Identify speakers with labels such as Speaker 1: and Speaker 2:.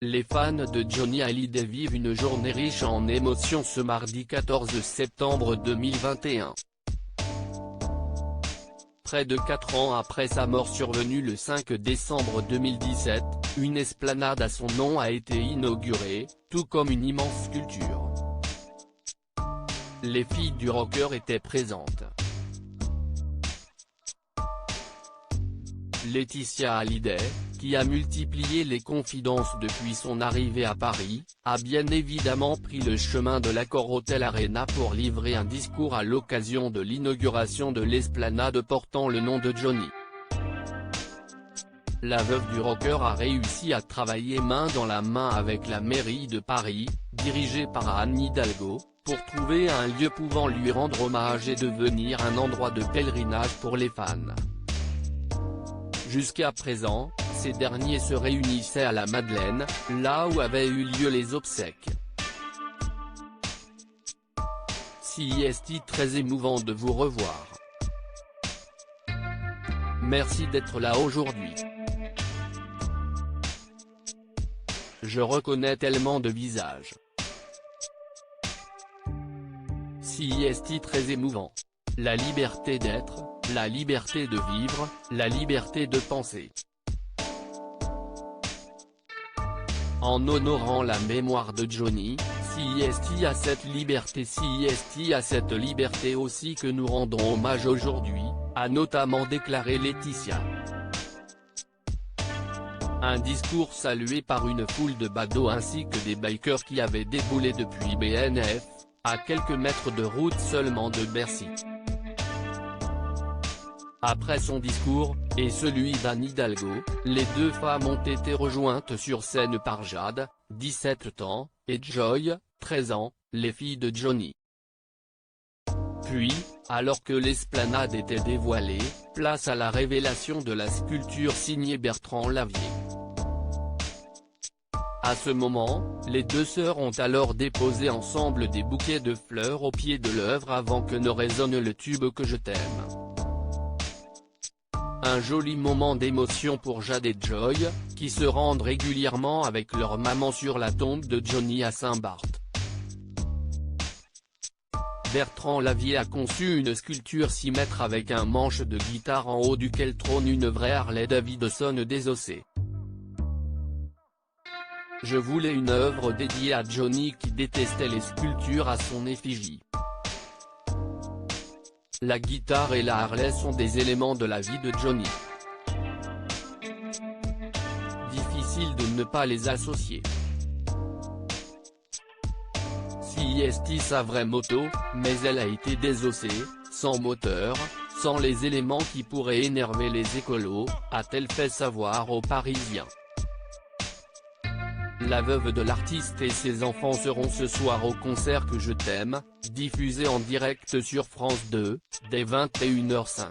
Speaker 1: Les fans de Johnny Hallyday vivent une journée riche en émotions ce mardi 14 septembre 2021. Près de 4 ans après sa mort survenue le 5 décembre 2017, une esplanade à son nom a été inaugurée, tout comme une immense sculpture. Les filles du rocker étaient présentes. Laetitia Hallyday, qui a multiplié les confidences depuis son arrivée à Paris, a bien évidemment pris le chemin de l'Accor Hotel Arena pour livrer un discours à l'occasion de l'inauguration de l'esplanade portant le nom de Johnny. La veuve du rocker a réussi à travailler main dans la main avec la mairie de Paris, dirigée par Anne Hidalgo, pour trouver un lieu pouvant lui rendre hommage et devenir un endroit de pèlerinage pour les fans. Jusqu'à présent, ces derniers se réunissaient à la Madeleine, là où avaient eu lieu les obsèques. C'est très émouvant de vous revoir. Merci d'être là aujourd'hui. Je reconnais tellement de visages. C'est très émouvant. La liberté d'être, la liberté de vivre, la liberté de penser. En honorant la mémoire de Johnny, c'est à cette liberté, c'est à cette liberté aussi que nous rendons hommage aujourd'hui, a notamment déclaré Laetitia. Un discours salué par une foule de badauds ainsi que des bikers qui avaient déboulé depuis BNF, à quelques mètres de route seulement de Bercy. Après son discours, et celui d'Anne Hidalgo, les deux femmes ont été rejointes sur scène par Jade, 17 ans, et Joy, 13 ans, les filles de Johnny. Puis, alors que l'esplanade était dévoilée, place à la révélation de la sculpture signée Bertrand Lavier. À ce moment, les deux sœurs ont alors déposé ensemble des bouquets de fleurs au pied de l'œuvre avant que ne résonne le tube Que je t'aime. Un joli moment d'émotion pour Jade et Joy, qui se rendent régulièrement avec leur maman sur la tombe de Johnny à Saint-Barth. Bertrand Lavier a conçu une sculpture 6 mètres avec un manche de guitare en haut duquel trône une vraie Harley Davidson désossée. Je voulais une œuvre dédiée à Johnny qui détestait les sculptures à son effigie. La guitare et la Harley sont des éléments de la vie de Johnny. Difficile de ne pas les associer. C'est sa vraie moto, mais elle a été désossée, sans moteur, sans les éléments qui pourraient énerver les écolos, a-t-elle fait savoir aux Parisiens. La veuve de l'artiste et ses enfants seront ce soir au concert Que je t'aime, diffusé en direct sur France 2, dès 21h05.